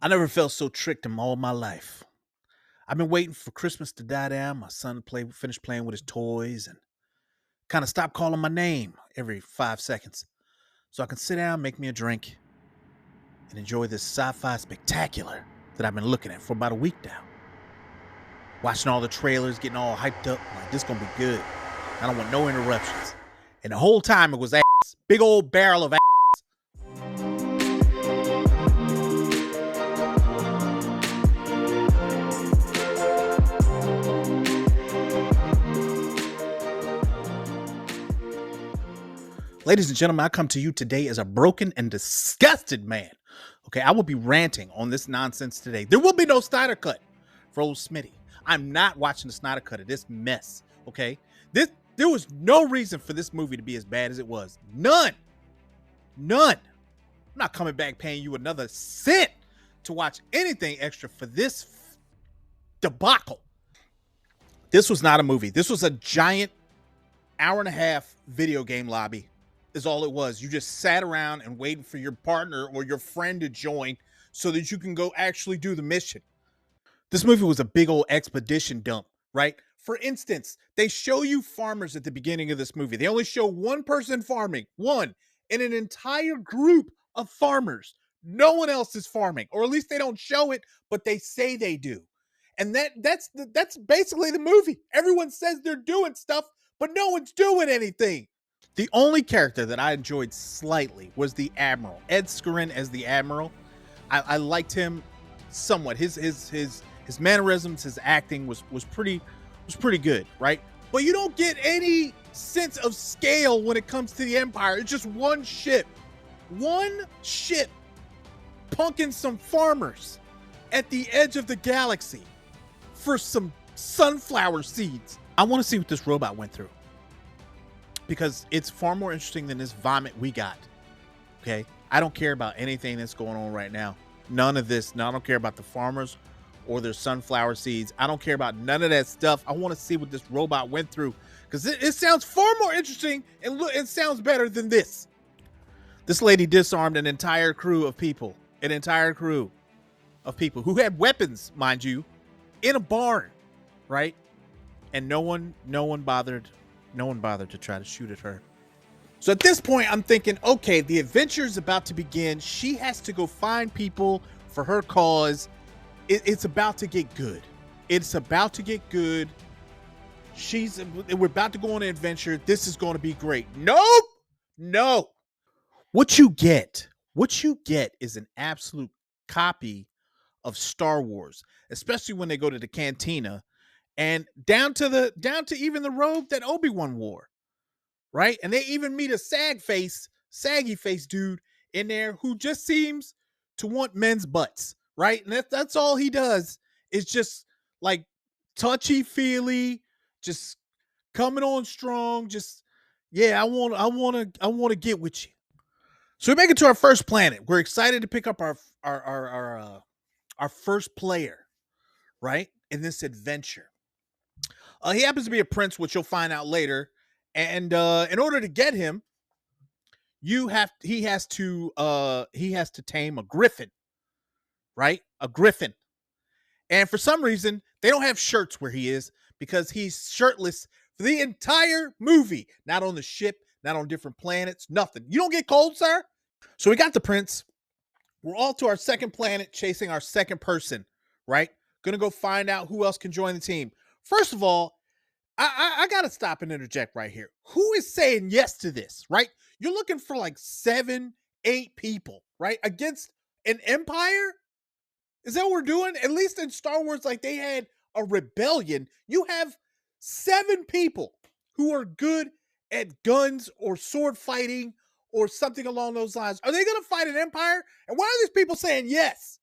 I never felt so tricked in all my life. I've been waiting for Christmas to die down, my son to finish playing with his toys, and kind of stop calling my name every 5 seconds so I can sit down, make me a drink, and enjoy this sci-fi spectacular that I've been looking at for about a week now. Watching all the trailers, getting all hyped up, like this gonna be good. I don't want no interruptions. And the whole time it was ass. Big old barrel of ass. Ladies and gentlemen, I come to you today as a broken and disgusted man. Okay, I will be ranting on this nonsense today. There will be no Snyder cut for old Smitty. I'm not watching the Snyder cut of this mess. Okay, there was no reason for this movie to be as bad as it was. None. I'm not coming back paying you another cent to watch anything extra for this debacle. This was not a movie. This was a giant hour and a half video game lobby is all it was. You just sat around and waited for your partner or your friend to join so that you can go actually do the mission. This movie was a big old expedition dump, right? For instance, they show you farmers at the beginning of this movie. They only show one person farming, one in an entire group of farmers. No one else is farming, or at least they don't show it, but they say they do. And that's basically the movie. Everyone says they're doing stuff, but no one's doing anything. The only character that I enjoyed slightly was the Admiral, Ed Skrein as the Admiral. I liked him somewhat. His mannerisms, his acting was pretty good, right? But you don't get any sense of scale when it comes to the Empire. It's just one ship punking some farmers at the edge of the galaxy for some sunflower seeds. I want to see what this robot went through, because it's far more interesting than this vomit we got. Okay, I don't care about anything that's going on right now. None of this. No, I don't care about the farmers or their sunflower seeds. I don't care about none of that stuff. I want to see what this robot went through, because it sounds far more interesting and it sounds better than this. This lady disarmed an entire crew of people, who had weapons, mind you, in a barn, right? And no one bothered to try to shoot at her. So at this point, I'm thinking, okay, the adventure is about to begin. She has to go find people for her cause. It's about to get good. We're about to go on an adventure. This is going to be great. Nope. No. What you get is an absolute copy of Star Wars, especially when they go to the cantina and down to even the robe that Obi-Wan wore, right? And they even meet a saggy face dude in there who just seems to want men's butts, right? And that's all he does, is just like touchy-feely, just coming on strong, just yeah, I want to get with you. So we make it to our first planet. We're excited to pick up our first player, right, in this adventure. He happens to be a prince, which you'll find out later. And in order to get him, he has to tame a griffin, right? A griffin. And for some reason, they don't have shirts where he is, because he's shirtless for the entire movie. Not on the ship, not on different planets, nothing. You don't get cold, sir? So we got the prince. We're all to our second planet, chasing our second person, right? Gonna go find out who else can join the team. First of all, I gotta stop and interject right here. Who is saying yes to this, right? You're looking for like 7, 8 people, right? Against an empire? Is that what we're doing? At least in Star Wars, like, they had a rebellion. You have 7 people who are good at guns or sword fighting or something along those lines. Are they gonna fight an empire? And why are these people saying yes?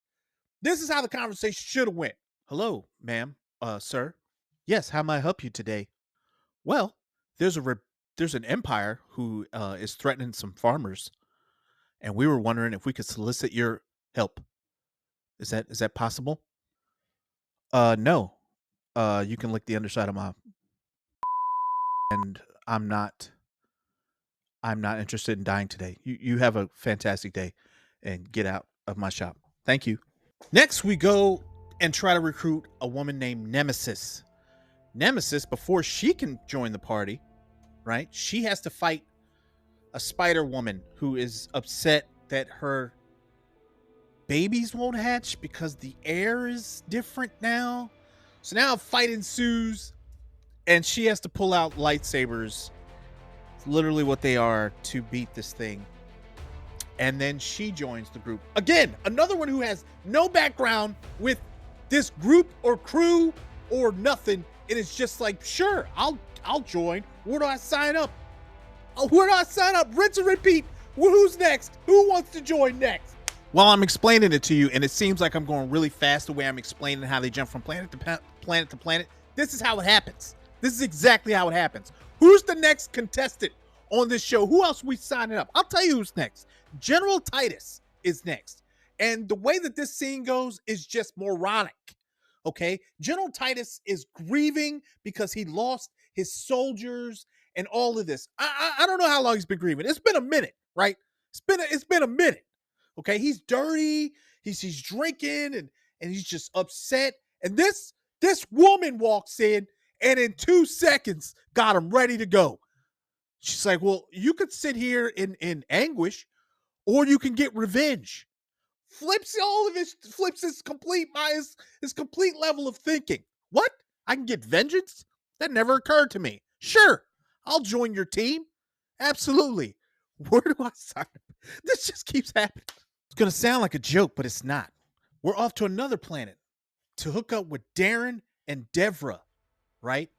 This is how the conversation should have went. Hello, ma'am, sir. Yes, how may I help you today? Well, there's an empire who is threatening some farmers, and we were wondering if we could solicit your help. Is that possible? No. You can lick the underside of my, and I'm not interested in dying today. You have a fantastic day, and get out of my shop. Thank you. Next, we go and try to recruit a woman named Nemesis. Nemesis, before she can join the party, right, she has to fight a spider woman who is upset that her babies won't hatch because the air is different now. So now a fight ensues, and she has to pull out lightsabers. It's literally what they are, to beat this thing. And then she joins the group. Again, another one who has no background with this group or crew or nothing. And it's just like, sure, I'll join. Where do I sign up? Where do I sign up? Rinse and repeat. Who's next? Who wants to join next? While I'm explaining it to you, and it seems like I'm going really fast the way I'm explaining how they jump from planet to planet, this is how it happens. This is exactly how it happens. Who's the next contestant on this show? Who else we signing up? I'll tell you who's next. General Titus is next. And the way that this scene goes is just moronic. Okay? General Titus is grieving because he lost his soldiers and all of this. I don't know how long he's been grieving. It's been a minute, right? It's been a minute. Okay? He's dirty. He's drinking and he's just upset. And this woman walks in and in 2 seconds got him ready to go. She's like, well, you could sit here in anguish, or you can get revenge. Flips his complete level of thinking. What? I can get vengeance? That never occurred to me. Sure, I'll join your team. Absolutely. Where do I sign up? This just keeps happening. It's gonna sound like a joke, but it's not. We're off to another planet to hook up with Darren and Devra, right?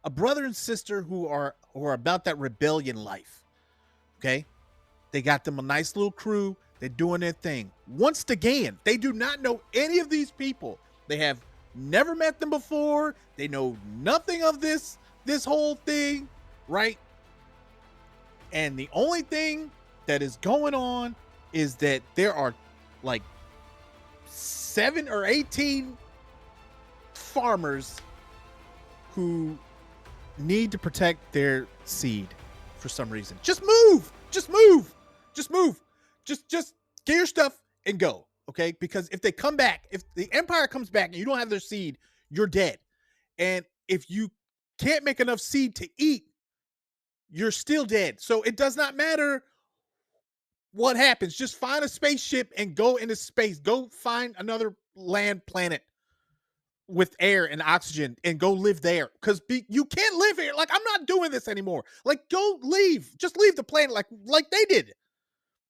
A brother and sister who are about that rebellion life. Okay? They got them a nice little crew. They're doing their thing. Once again, they do not know any of these people. They have never met them before. They know nothing of this whole thing, right? And the only thing that is going on is that there are like 7 or 18 farmers who need to protect their seed for some reason. Just move. Just get your stuff and go. Okay? Because if they come back, if the Empire comes back and you don't have their seed, you're dead. And if you can't make enough seed to eat, you're still dead. So it does not matter what happens. Just find a spaceship and go into space. Go find another land planet with air and oxygen and go live there, because you can't live here. Like, I'm not doing this anymore. Like, go leave. Just leave the planet like they did.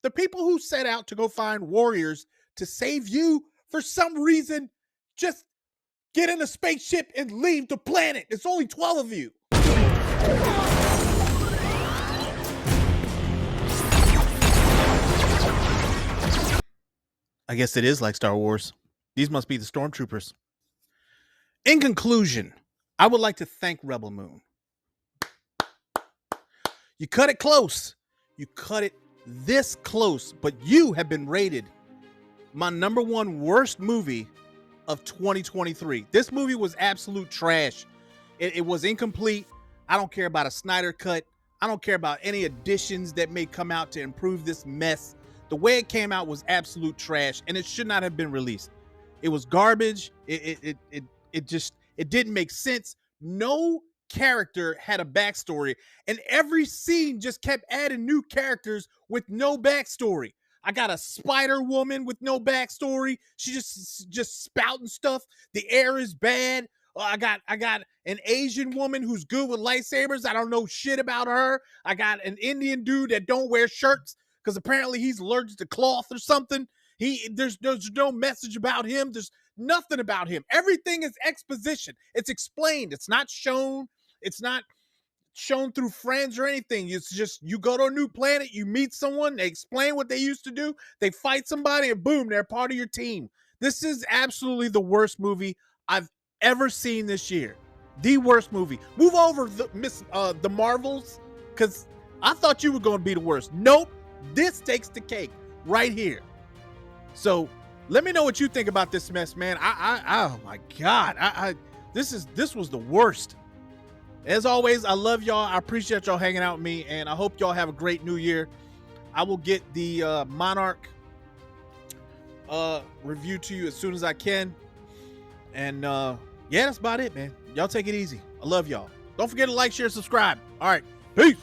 The people who set out to go find warriors to save you, for some reason, just get in a spaceship and leave the planet. It's only 12 of you. I guess it is like Star Wars. These must be the stormtroopers. In conclusion, I would like to thank Rebel Moon. You cut it close. You cut it this close, but you have been rated my #1 worst movie of 2023. This movie was absolute trash. It was incomplete. I don't care about a Snyder cut. I don't care about any additions that may come out to improve this mess. The way it came out was absolute trash, and it should not have been released. It was garbage. It didn't make sense. No character had a backstory, and every scene just kept adding new characters with no backstory. I got a spider woman with no backstory. She just spouting stuff. The air is bad. I got an Asian woman who's good with lightsabers. I don't know shit about her. I got an Indian dude that don't wear shirts because apparently he's allergic to cloth or something. There's no message about him. There's nothing about him. Everything is exposition. It's explained. It's not shown. It's not shown through friends or anything. It's just, you go to a new planet, you meet someone, they explain what they used to do, they fight somebody, and boom, they're part of your team. This is absolutely the worst movie I've ever seen this year. The worst movie. Move over, the Marvels, because I thought you were going to be the worst. Nope. This takes the cake right here. So let me know what you think about this mess, man. Oh my God. This was the worst. As always, I love y'all. I appreciate y'all hanging out with me, and I hope y'all have a great new year. I will get the Monarch review to you as soon as I can. And yeah, that's about it, man. Y'all take it easy. I love y'all. Don't forget to like, share, subscribe. All right. Peace.